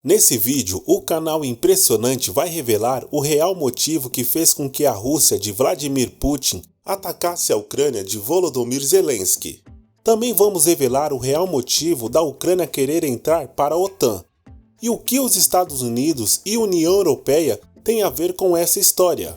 Nesse vídeo, o canal Impressionante vai revelar o real motivo que fez com que a Rússia de Vladimir Putin atacasse a Ucrânia de Volodymyr Zelensky. Também vamos revelar o real motivo da Ucrânia querer entrar para a OTAN. E o que os Estados Unidos e União Europeia têm a ver com essa história.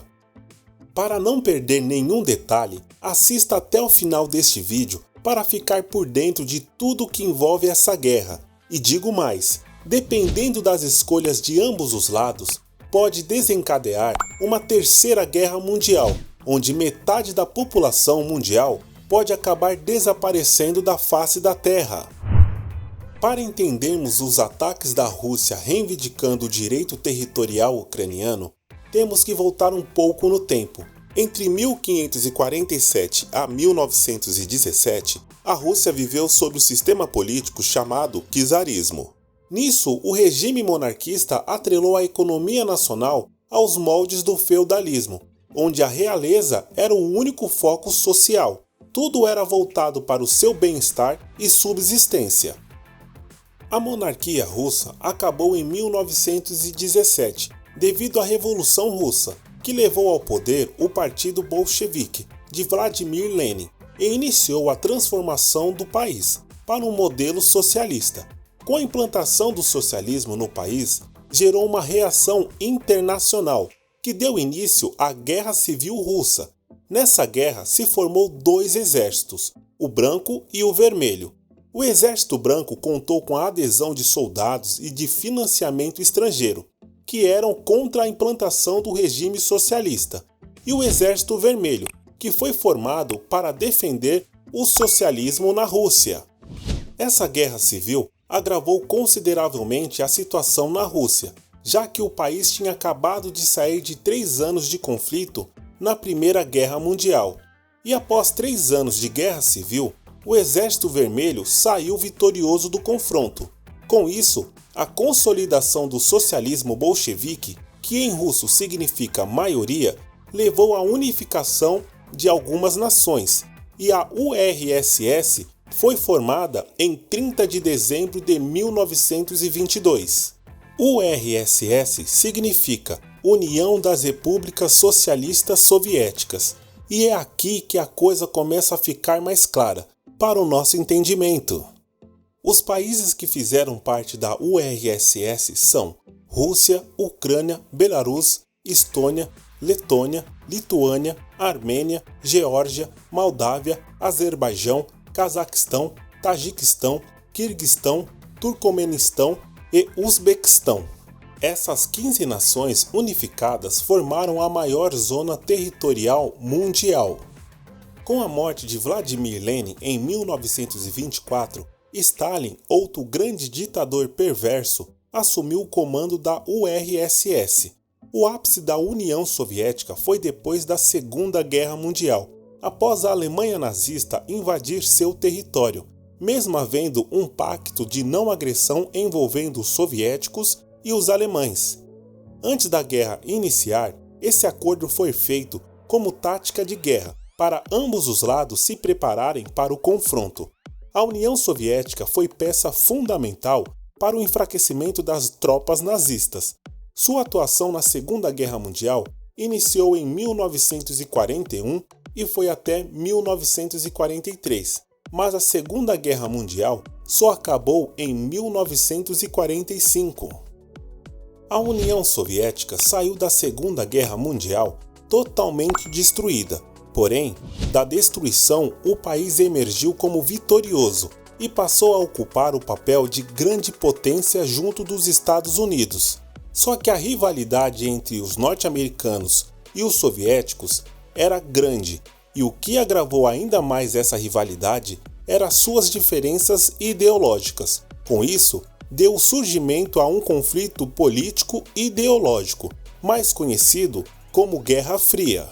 Para não perder nenhum detalhe, assista até o final deste vídeo para ficar por dentro de tudo que envolve essa guerra. E digo mais, dependendo das escolhas de ambos os lados, pode desencadear uma terceira guerra mundial, onde metade da população mundial pode acabar desaparecendo da face da Terra. Para entendermos os ataques da Rússia reivindicando o direito territorial ucraniano, temos que voltar um pouco no tempo. Entre 1547 a 1917, a Rússia viveu sob o sistema político chamado czarismo. Nisso, o regime monarquista atrelou a economia nacional aos moldes do feudalismo, onde a realeza era o único foco social. Tudo era voltado para o seu bem-estar e subsistência. A monarquia russa acabou em 1917, devido à Revolução Russa, que levou ao poder o Partido Bolchevique de Vladimir Lenin e iniciou a transformação do país para um modelo socialista. Com a implantação do socialismo no país, gerou uma reação internacional, que deu início à Guerra Civil Russa. Nessa guerra se formou dois exércitos, o branco e o vermelho. O exército branco contou com a adesão de soldados e de financiamento estrangeiro, que eram contra a implantação do regime socialista, e o exército vermelho, que foi formado para defender o socialismo na Rússia. Essa guerra civil agravou consideravelmente a situação na Rússia, já que o país tinha acabado de sair de 3 anos de conflito na Primeira Guerra Mundial. E após 3 anos de guerra civil, o Exército Vermelho saiu vitorioso do confronto. Com isso, a consolidação do socialismo bolchevique, que em russo significa maioria, levou à unificação de algumas nações, e a URSS foi formada em 30 de dezembro de 1922. URSS significa União das Repúblicas Socialistas Soviéticas, e é aqui que a coisa começa a ficar mais clara, para o nosso entendimento. Os países que fizeram parte da URSS são Rússia, Ucrânia, Belarus, Estônia, Letônia, Lituânia, Armênia, Geórgia, Moldávia, Azerbaijão, Cazaquistão, Tajiquistão, Quirguistão, Turcomenistão e Uzbequistão. Essas 15 nações unificadas formaram a maior zona territorial mundial. Com a morte de Vladimir Lenin em 1924, Stalin, outro grande ditador perverso, assumiu o comando da URSS. O ápice da União Soviética foi depois da Segunda Guerra Mundial, após a Alemanha nazista invadir seu território, mesmo havendo um pacto de não agressão envolvendo os soviéticos e os alemães. Antes da guerra iniciar, esse acordo foi feito como tática de guerra, para ambos os lados se prepararem para o confronto. A União Soviética foi peça fundamental para o enfraquecimento das tropas nazistas. Sua atuação na Segunda Guerra Mundial iniciou em 1941 e foi até 1943, mas a Segunda Guerra Mundial só acabou em 1945. A União Soviética saiu da Segunda Guerra Mundial totalmente destruída. Porém, da destruição, o país emergiu como vitorioso e passou a ocupar o papel de grande potência junto dos Estados Unidos. Só que a rivalidade entre os norte-americanos e os soviéticos era grande, e o que agravou ainda mais essa rivalidade eram suas diferenças ideológicas. Com isso, deu surgimento a um conflito político e ideológico, mais conhecido como Guerra Fria.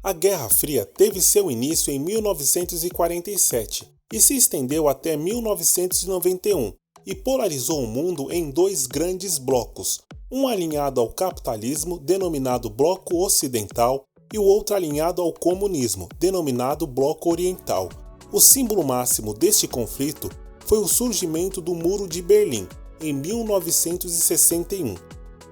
A Guerra Fria teve seu início em 1947 e se estendeu até 1991 e polarizou o mundo em 2 grandes blocos, um alinhado ao capitalismo, denominado Bloco Ocidental, e o outro alinhado ao comunismo, denominado Bloco Oriental. O símbolo máximo deste conflito foi o surgimento do Muro de Berlim, em 1961.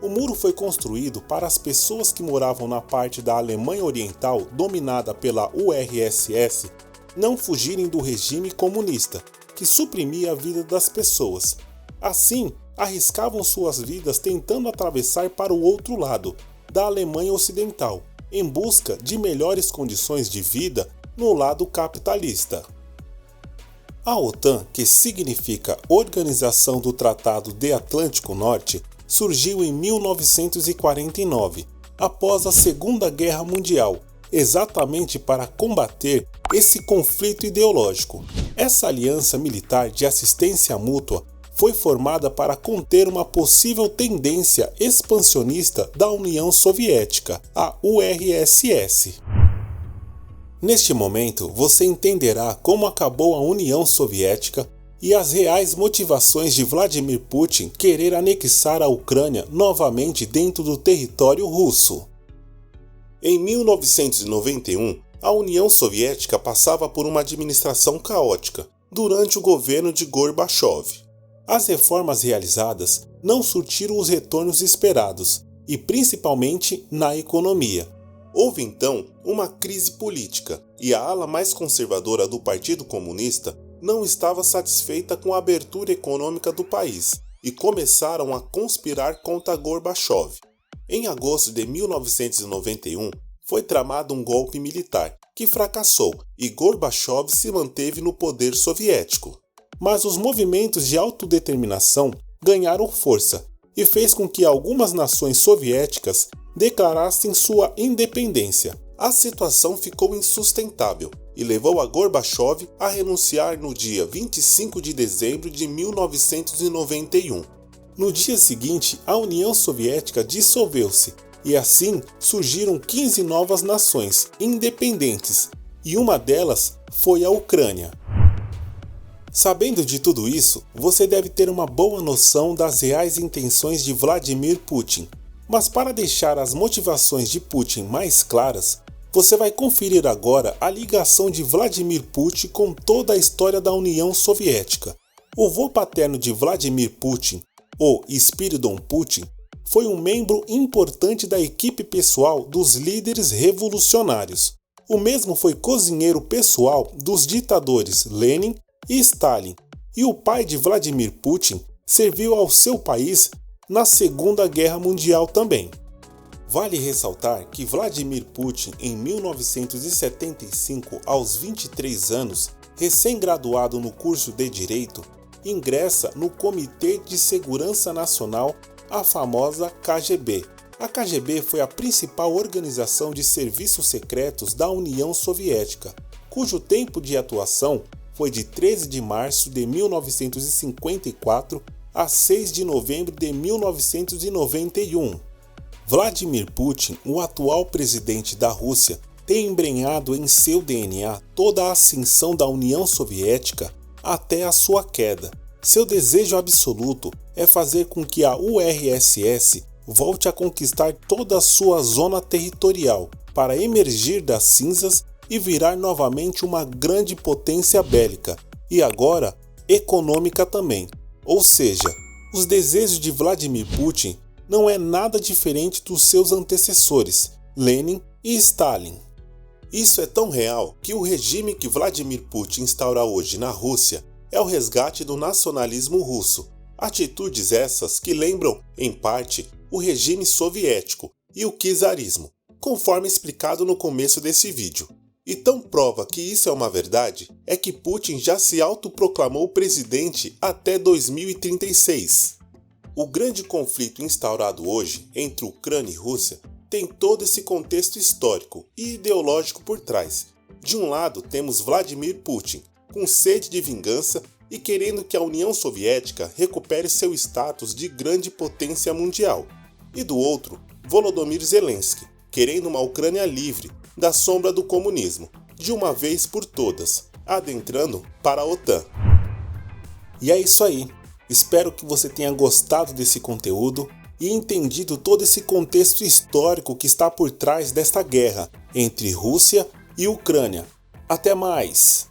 O muro foi construído para as pessoas que moravam na parte da Alemanha Oriental dominada pela URSS não fugirem do regime comunista, que suprimia a vida das pessoas. Assim, arriscavam suas vidas tentando atravessar para o outro lado, da Alemanha Ocidental, em busca de melhores condições de vida no lado capitalista. A OTAN, que significa Organização do Tratado de Atlântico Norte, surgiu em 1949, após a Segunda Guerra Mundial, exatamente para combater esse conflito ideológico. Essa aliança militar de assistência mútua foi formada para conter uma possível tendência expansionista da União Soviética, a URSS. Neste momento, você entenderá como acabou a União Soviética e as reais motivações de Vladimir Putin querer anexar a Ucrânia novamente dentro do território russo. Em 1991, a União Soviética passava por uma administração caótica durante o governo de Gorbachev. As reformas realizadas não surtiram os retornos esperados, e principalmente na economia. Houve então uma crise política, e a ala mais conservadora do Partido Comunista não estava satisfeita com a abertura econômica do país, e começaram a conspirar contra Gorbachev. Em agosto de 1991, foi tramado um golpe militar, que fracassou, e Gorbachev se manteve no poder soviético. Mas os movimentos de autodeterminação ganharam força e fez com que algumas nações soviéticas declarassem sua independência. A situação ficou insustentável e levou a Gorbachev a renunciar no dia 25 de dezembro de 1991. No dia seguinte, a União Soviética dissolveu-se e assim surgiram 15 novas nações independentes, e uma delas foi a Ucrânia. Sabendo de tudo isso, você deve ter uma boa noção das reais intenções de Vladimir Putin. Mas para deixar as motivações de Putin mais claras, você vai conferir agora a ligação de Vladimir Putin com toda a história da União Soviética. O avô paterno de Vladimir Putin, o Spiridon Putin, foi um membro importante da equipe pessoal dos líderes revolucionários. O mesmo foi cozinheiro pessoal dos ditadores Lenin e Stalin, e o pai de Vladimir Putin serviu ao seu país na Segunda Guerra Mundial também. Vale ressaltar que Vladimir Putin, em 1975, aos 23 anos, recém-graduado no curso de Direito, ingressa no Comitê de Segurança Nacional, a famosa KGB. A KGB foi a principal organização de serviços secretos da União Soviética, cujo tempo de atuação foi de 13 de março de 1954 a 6 de novembro de 1991. Vladimir Putin, o atual presidente da Rússia, tem embrenhado em seu DNA toda a ascensão da União Soviética até a sua queda. Seu desejo absoluto é fazer com que a URSS volte a conquistar toda a sua zona territorial para emergir das cinzas e virar novamente uma grande potência bélica, e agora econômica também. Ou seja, os desejos de Vladimir Putin não é nada diferente dos seus antecessores, Lenin e Stalin. Isso é tão real que o regime que Vladimir Putin instaura hoje na Rússia é o resgate do nacionalismo russo, atitudes essas que lembram, em parte, o regime soviético e o czarismo, conforme explicado no começo desse vídeo. E tão prova que isso é uma verdade é que Putin já se autoproclamou presidente até 2036. O grande conflito instaurado hoje entre Ucrânia e Rússia tem todo esse contexto histórico e ideológico por trás. De um lado temos Vladimir Putin, com sede de vingança e querendo que a União Soviética recupere seu status de grande potência mundial. E do outro, Volodymyr Zelensky, querendo uma Ucrânia livre da sombra do comunismo, de uma vez por todas, adentrando para a OTAN. E é isso aí. Espero que você tenha gostado desse conteúdo e entendido todo esse contexto histórico que está por trás desta guerra entre Rússia e Ucrânia. Até mais!